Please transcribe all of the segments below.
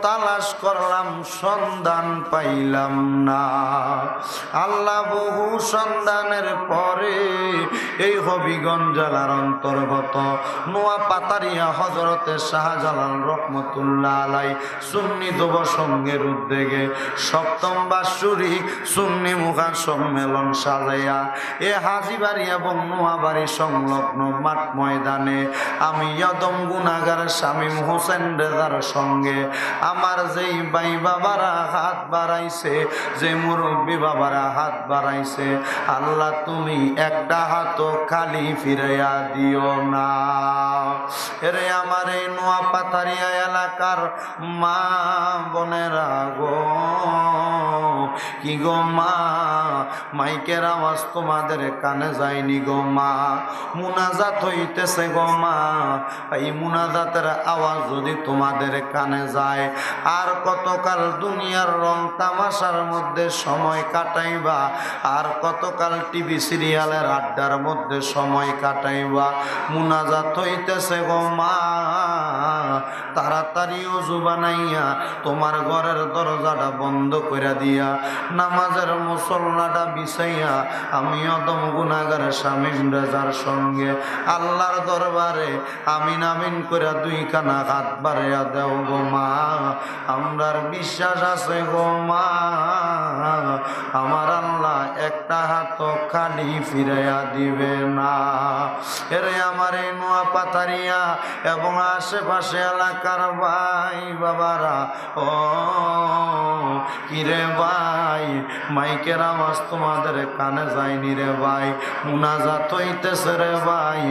তালাশ করলাম, সন্ধান পাইলাম না। আল্লাহ বহু সন্ধানের পরে এই হবিগঞ্জ জেলার অন্তর্গত নোয়াপাতারিয়া হযরতে শাহজালাল রহমতুল্লাহ আলাই সুন্নি যুব সংঘের উদ্যোগে ৭ম বাৎসরিক সুন্নি মুখা সম্মেলন সাজাইয়া এ হাজীবাড়ি এবং নোয়াবাড়ি সংলগ্ন মাঠ ময়দানে আমি ইয়দম গুনাহগার শামীম হোসেন রেজার সঙ্গে আমার যেই ভাই বাবারা হাত বাড়াইছে, যে মুরব্বী বাবারা হাত বাড়াইছে, আল্লাহ তুমি একটা হাতও খালি ফিরাইয়া দিও না। এরে আমার এই নোয়াপাতারিয়া এলাকার মা বোনেরা গো, কি গো মা, মাইকের আওয়াজ তোমাদের কানে যায়নি গো মা, মুনাজাত হইতেছে গো মা, এই মুনাজাতের আওয়াজ যদি তোমাদের কানে যায়, আর কতকাল দুনিয়ার রং তামাশার মধ্যে সময় কাটাইবা, আর কতকাল টিভি সিরিয়ালের আড্ডার মধ্যে সময় কাটাইবা। মুনাজাত হইতেছে গো মা, তাড়াতাড়ি ওযু বানাইয়া তোমার ঘরের দরজাটা বন্ধ করে দিয়া নামাজের মুসল্লাটা বিছাইয়া আমি অদম গুনাহগার শামীম রেজার সঙ্গে আল্লাহর দরবারে আমিন আমিন করে দুই কানা হাত বাড়াইয়া দেও গো মা। আমরার বিশ্বাস আছে গো মা, আমার আল্লাহ একটা হাত খালি ফিরাইয়া দিবে না। এরে আমার এই নোয়াপাতারিয়া এবং আশেপাশে এলাকার ভাই বাবারা, ও কিরে ভাই, মাইকের আওয়াজ তোমাদের কানে যায়নি রে ভাই, মুনাজাত হইতেছে রে ভাই,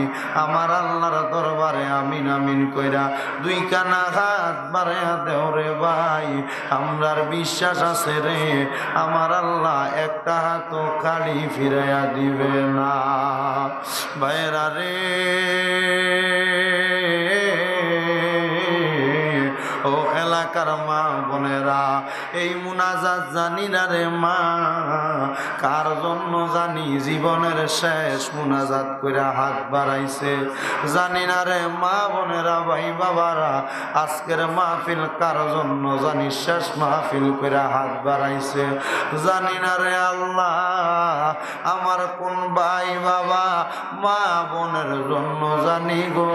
আমার আল্লাহর দরবারে আমিন আমিন কইরা দুই কানা হাত বাড়াইয়া দেও রে ভাই। আমরার বিশ্বাস আছে রে, আমার আল্লাহ একটা হাত খালি ফিরাইয়া দিবে না। ভাইরা রে, ও এলাকার মা বোনেরা, এই মুনাজাত জানি না রে মা, কার জন্য জানি জীবনের শেষ মুনাজাত কইরা হাত বাড়াইছে, জানি না রে মা বোনেরা ভাই বাবারা, আজকের মাহফিল কার জন্য জানি শেষ মাহফিল কইরা হাত বাড়াইছে, জানি না রে আল্লাহ, আমার কোন ভাই বাবা মা বোনের জন্য জানি গো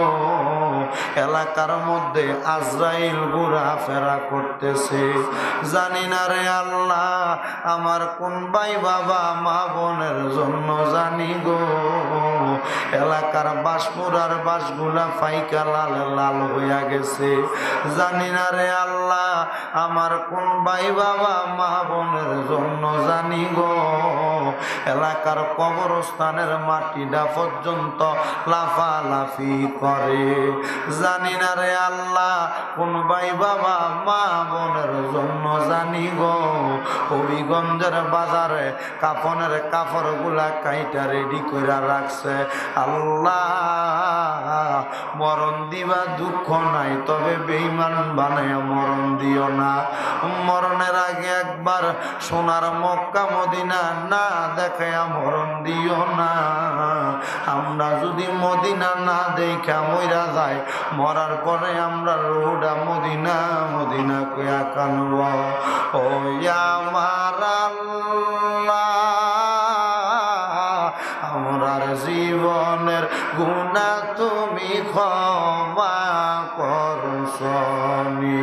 এলাকার মধ্যে আজরাইল ঘোরা ফেরা করতেছে, জানি না রে আল্লাহ, আমার কোন ভাই বাবা মা বোনের জন্য জানি গো এলাকার বাঁশমুড়ার বাঁশগুলা ফাইকা লাল লাল হইয়া গেছে, জানি না রে আল্লাহ, আমার কোন ভাই বাবা মা বোনের জন্য জানি গো এলাকার কবরস্থানের মাটিটা পর্যন্ত লাফালাফি করে, জানি না রে আল্লাহ, কোন ভাই বাবা মা বোনের জন্য জানি গো হবিগঞ্জের বাজারে কাফনের কাপড় গুলা কাইটা রেডি করে রাখছে, আল্লাহ মরণ দিবা দুঃখ নাই, তবে বেঈমান বানায় মরণ দিও না, মরণের আগে একবার সোনার মক্কা মদিনা না দেখায়া মরণ দিও না। আমরা যদি মদিনা না দেখা মইরা যায়, মরার পরে আমরা রোডা মদিনা মদিনা কইয়া কানব, ও আমার আল্লাহ, আমরার জীবনের গুনাহ তুমি ক্ষমা করছনি,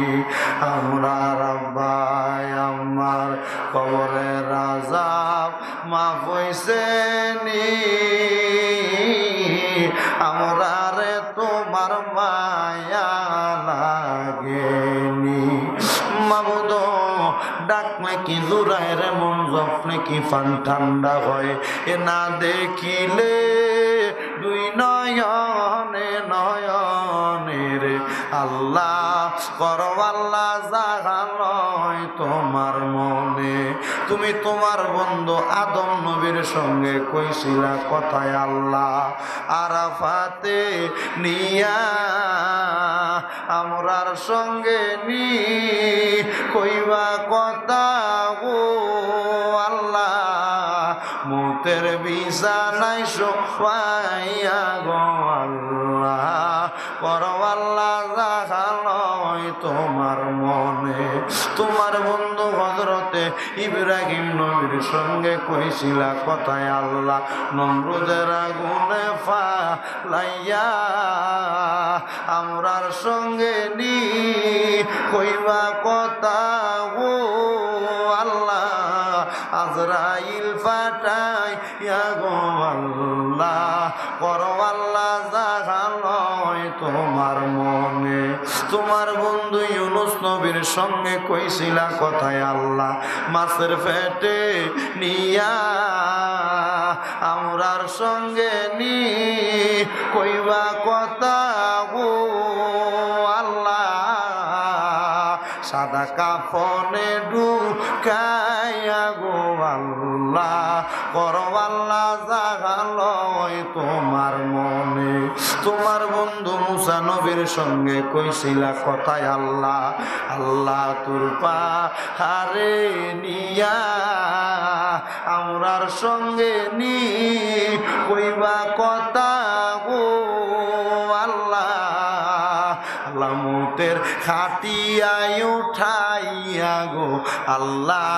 আমরা রব্বাই আমার কবরের আযাব মাফ হইছেনি, আমরা রে তোমার মায়া লাগেনি, মাবুদ ডাকলে কি জুড়ায় রে মন, জপলে কি ফান ঠান্ডা হয়, এ না দেখিলে দুই নয়নে নয়নে রে আল্লাহ করো আল্লাহ জাগালয় তোমার মনে, তুমি তোমার বন্ধু আদম নবীর সঙ্গে কইছিলা কথায় আল্লাহ আরাফাতে নিয়া আমরার সঙ্গে নি কইবা কথা গো আল্লাহ, মৌতের বিছানায় শোয়াইয়া গো আল্লাহ করো আল্লাহ জাগালয় তোমার মনে, তোমার বন্ধু হযরতে ইব্রাহিম নবীর সঙ্গে কইছিলা কথায় আল্লাহ নমরুদের আগুনে ফালাইয়া আমরার সঙ্গে নি কইবা কথা ও আল্লাহ আজরাইল পাঠাইয়া গো আল্লাহ করো আল্লাহ জাগালয় তোমার মনে। তোমার বন্ধু ইউনুস নবীর সঙ্গে কইছিলা কথায় আল্লাহ মাছের পেটে নিয়া আমরার সঙ্গে নি কইবা কথা গো আল্লাহ সাদা কাফনে ঢুকাইয়া গো আল্লাহ করো আল্লাহ জাগালয় তোমার মনে। তোমার বন্ধু মুসা নবীর সঙ্গে কইছিলা কথায় আল্লাহ আল্লাহ তোর পাহাড়ে নিয়া আমরার সঙ্গে নি কইবা কথা গো আল্লাহ আল্লাহ মৌতের খাটিয়ায় উঠাইয়া গো আল্লাহ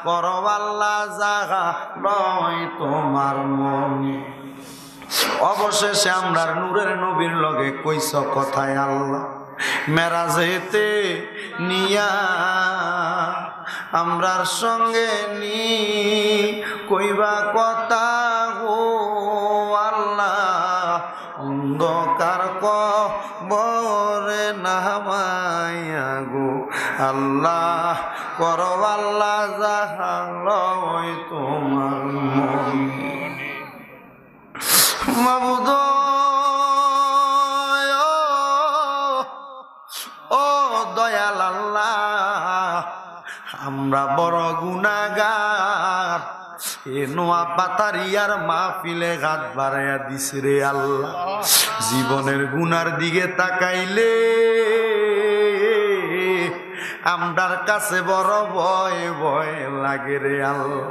করো আল্লাহ জাগা লয় তোমার মনে। অবশেষে আমরার নূরের নবীর লগে কইছ কথায় আল্লাহ মেরাজেতে নিয়া আমরার সঙ্গে নি কইবা কথা গো আল্লাহ অন্ধকার কবরে নামাইয়া গো আল্লাহ করো আল্লাহ জাহালয় তোমার মনে। মাবুদ ও দয়াল আল্লাহ আমরা বড় গুনাহগার এ নোয়া পাতারিয়ার মাহফিলে হাত বাড়াইয়া দিস রে আল্লাহ জীবনের গুনার দিকে তাকাইলে আমরার কাছে বড় ভয় ভয় লাগে রে আল্লাহ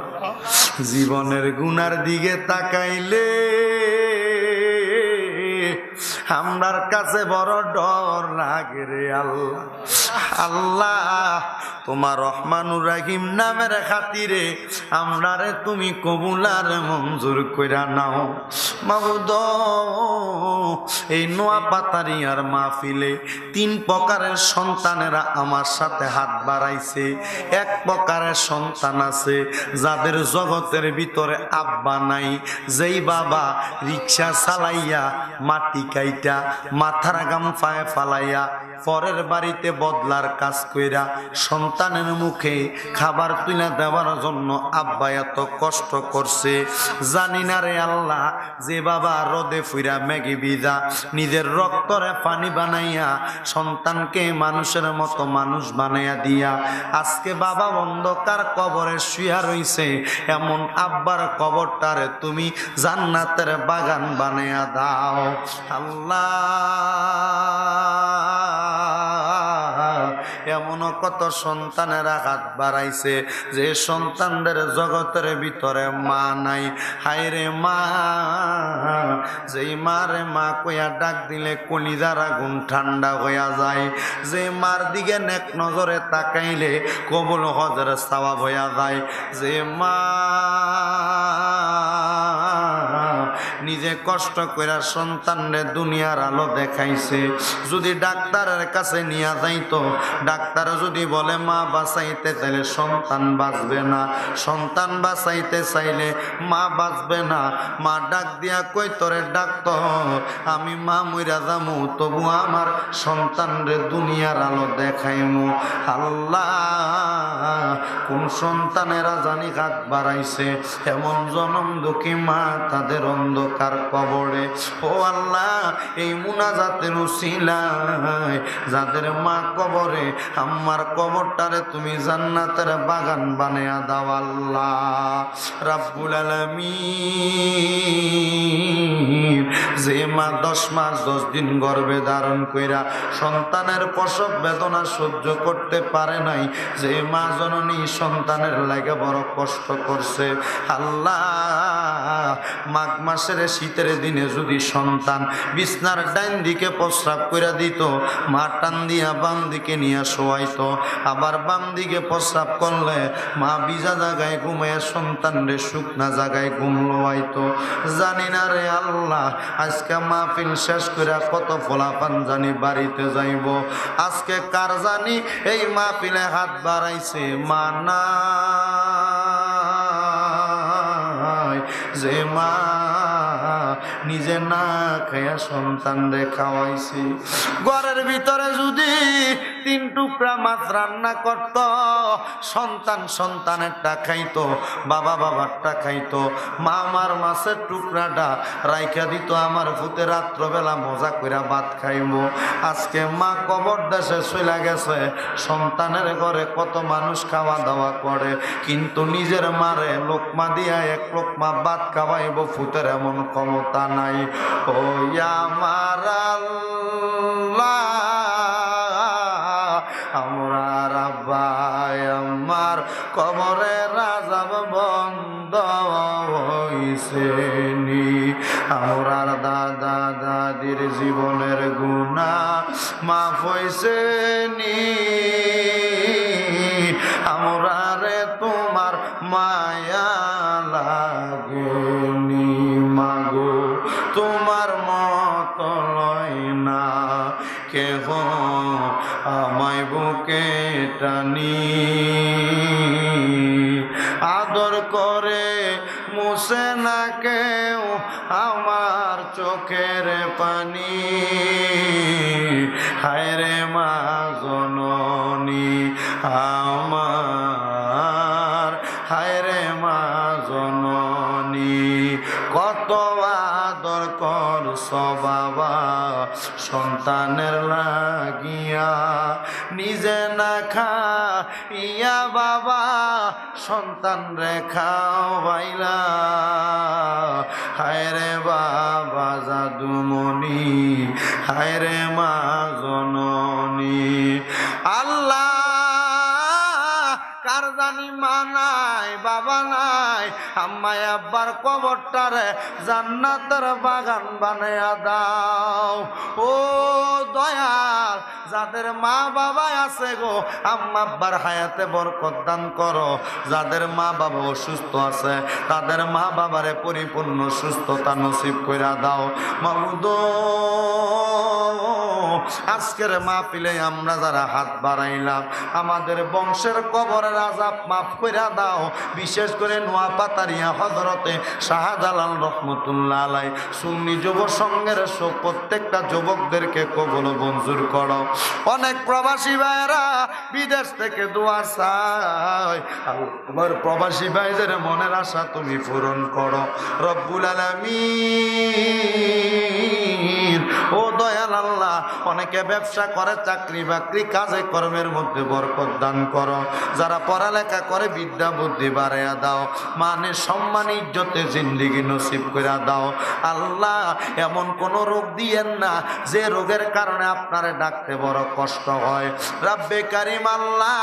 জীবনের গুনার দিকে তাকাইলে আমরার কাছে বড় ডর লাগে রে আল্লাহ আল্লাহ তোমার রহমানুর রহিম নামের খাতিরে আমরারে তুমি কবুলার মঞ্জুর কইরা নাও মাবুদ। এই নোয়া পাতারিয়ার মাহফিলে তিন প্রকারের সন্তানেরা আমার সাথে হাত বাড়াইছে। এক প্রকারের সন্তান আছে যাদের জগতের ভিতরে আব্বা নাই, যেই বাবা রিক্সা চালাইয়া মাটি কাইটা মাথার গাম পায়ে ফালাইয়া পরের বাড়িতে বদলার কাজ কইরা সন্তানের মুখে খাবার তুলে দেওয়ার জন্য আব্বা এত কষ্ট করছে। জানি না রে আল্লাহ, যে বাবা রোদে ফুইরা ম্যাগি বিজা নিজের রক্তরে পানি বানাইয়া সন্তানকে মানুষের মতো মানুষ বানাইয়া দিয়া আজকে বাবা অন্ধকার কবরে শুয়া রইছে, এমন আব্বার কবরটারে তুমি জান্নাতের বাগান বানাইয়া দাও আল্লাহ। এমনও কত সন্তানেরা হাত বাড়াইছে যে সন্তানদের জগতের ভিতরে মা নাই। হায়রে মা, যেই মারে মা কইয়া ডাক দিলে কলিজার আগুন ঠান্ডা হইয়া যায়, যে মার দিকে নেক নজরে তাকাইলে কবুল হজের সওয়াব হইয়া যায়, যে মা নিজে কষ্ট কইরা সন্তানরে দুনিয়ার আলো দেখাইছে, যদি ডাক্তারের কাছে নিয়ে যাইতো, ডাক্তার যদি বলে মা বাঁচাইতে চাইলে সন্তান বাঁচবে না, সন্তান বাঁচাইতে চাইলে মা বাঁচবে না, মা ডাক দিয়া কই তোরে ডাক্তার আমি মা মইরা যামু তবু আমার সন্তানরে দুনিয়ার আলো দেখাইমু। আল্লাহ, কোন সন্তানেরা জানি হাত বাড়াইছে এমন জনম দুঃখী মা তাদের অন্ধকার কবরে। ও আল্লাহ, এই মুনাজাতের উসিলায় যাদের মা কবরে, আমার কবরটারে তুমি জান্নাতের বাগান বানায়া দাও আল্লাহ রাব্বুল আলামিন। যে মা 10 মাস 10 দিন গর্ভে ধারণ কইরা সন্তানের প্রসব বেদনা সহ্য করতে পারে নাই, যে মা জননী সন্তানের লাগে বড় কষ্ট করছে, আল্লাহ মাঘ মাসের করে শীতের দিনে যদি সন্তান বিছনার ডাইন দিকে প্রস্রাব করে দিত, মা টান দিয়া বাম দিকে নিয়ে শোয়াইতো, আবার বাম দিকে প্রস্রাব করলে মা ভিজা জায়গায় ঘুমায় সন্তানরে শুকনা জায়গায় ঘুম লোয়াইতো। জানি না রে আল্লাহ, আজকে মাহফিল শেষ করে কত ফলাফান জানি বাড়িতে যাইব। আজকে কার জানি এই মাহফিলে হাত বাড়াইছে মা নাই, যে মা নিজে না খাইয়া সন্তান রে খাওয়াইছে। ঘরের ভিতরে যদি 3 টুকরা মাছ রান্না করত, সন্তান সন্তানেরটা খাইতো, বাবা বাবারটা খাইতো, মা আমার মাছের টুকরাটা রাইখা দিত, আমার ভূতে রাত্রবেলা মজা কইরা ভাত খাইব। আজকে মা কবর দেশে চলে গেছে, সন্তানের ঘরে কত মানুষ খাওয়া দাওয়া করে, কিন্তু নিজের মারে লোকমা দিয়া 1 লোকমা ভাত খাওয়াইব ভূতের এমন ক্ষমতা নাই। ও আমার আল্লাহ, আমার আব্বাই আমার কবরের আযাব বন্ধ হইছে নি, আমার দাদা দাদির জীবনের গুনাহ মাফ হইছে নি, আমরা রে তোমার মায়া লাগেনি মাগো, তোমার মত লয় না কেহ আমায় বুকে টানি, আদর করে মুছে না কেউ আমার চোখের পানি, হায় রে মা জননী আমার, হায় রে মা জননী, কত আদর করছ বাবা সন্তানের লাগিয়া, নিজে না খাইয়া বাবা সন্তান রে খাওয়াইলা, হায় রে বাবা জাদুমণি, হায় রে মা জননী। আল্লাহ, কার জানি মা নাই বাবা নাই, আম্মাই আব্বার কবরটারে জান্নাতের বাগান বানায়া দাও। ও দয়াল, যাদের মা বাবা আছে গো, আম্মা আব্বার হায়াতে বরকত দান করো, যাদের মা বাবা অসুস্থ আছে তাদের মা বাবারে পরিপূর্ণ সুস্থতা নসিব কইরা দাও। মাবুদ, আজকের মাহফিলে আমরা যারা হাত বাড়াইলাম, আমাদের বংশের কবরের আযাব মাফ কইরা দাও। বিশেষ করে নোয়াপাতারিয়া হযরতে শাহজালাল রহমতুল্লাহ আলাইহি সুন্নি যুব সংঘের সব প্রত্যেকটা যুবকদেরকে কবুল মঞ্জুর করো। অনেক প্রবাসী ভাইরা বিদেশ থেকে দোয়া চায়, আমার প্রবাসী ভাইদের মনের আশা তুমি পূরণ করো রব্বুল আলামিন। ও দয়াল আল্লাহ, অনেকে ব্যবসা করে, চাকরি বাকরি কাজে কর্মের মধ্যে বরকত দান করো, যারা পড়ালেখা করে বিদ্যা বুদ্ধি বাড়াইয়া দাও, মানে সম্মান ইজ্জতে জিন্দেগি নসিব করে দাও। আল্লাহ, এমন কোন রোগ দিয়েন না যে রোগের কারণে আপনারে ডাকতে বড় কষ্ট হয়। রাব্বে কারিম আল্লাহ,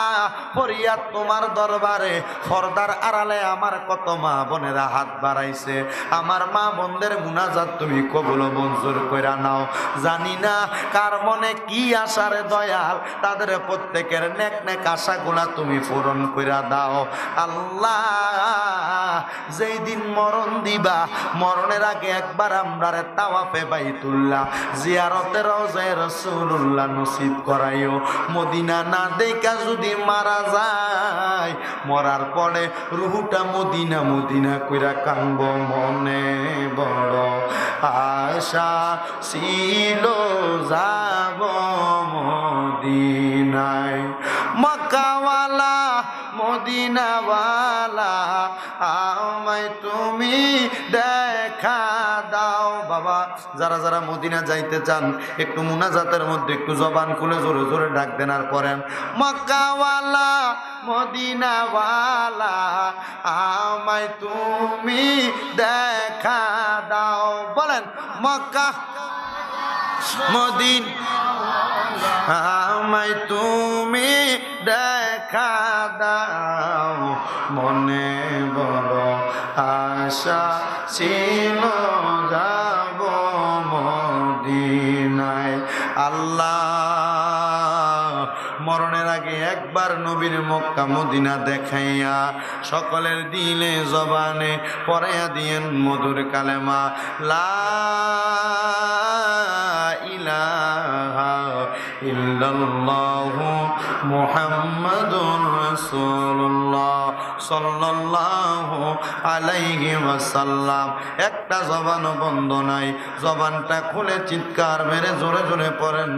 ফরিয়াদ তোমার দরবারে, পর্দার আড়ালে আমার কত মা বোনেরা হাত বাড়াইছে, আমার মা বোনদের মুনাজাত তুমি কবুল মঞ্জুর কইরা নাও। জানি না কার মনে কি আশারে দয়াল, তাদের প্রত্যেকের নেক নেক আশাগুলা তুমি পূরণ কইরা দাও। আল্লাহ, যেই দিন মরণ দিবা, মরণের আগে একবার আমরারে তাওয়াফে বাইতুল্লাহ জিয়ারতে রওজায়ে রাসূলুল্লাহ নসিব করাইও। মদিনা না দেখা যদি মারা যায়, মরার পরে রুহুটা মদিনা মদিনা কইরা কানব, মনে বড় আশা ছিল যাব মদিনায়, মক্কাওয়ালা মদিনাওয়ালা আমায় তুমি দেখা দাও। বাবা, যারা যারা মদিনা যাইতে চান একটু মুনাজাতের মধ্যে একটু জবান খুলে জোরে জোরে ডাক দেন আর করেন, মক্কাওয়ালা মদিনাওয়ালা আমায় তুমি দেখা দাও। বলেন, মক্কা মদিনা আমায় তুমি দেখা দাও, মনে বড় আশা ছিল একবার নবীর মক্কা মদিনা দেখাইয়া সকলের দিলে জবানে পড়াইয়া দিয়েন মধুর কালেমা লা ইলাহা ইল্লাল্লাহু মুহাম্মাদুর রাসূলুল্লাহ সাল্লাল্লাহু আলাইহি ওয়াসাল্লাম। একটা জবানও বন্ধ নাই, জবানটা খুলে চিৎকার মেরে জোরে জোরে পড়েন।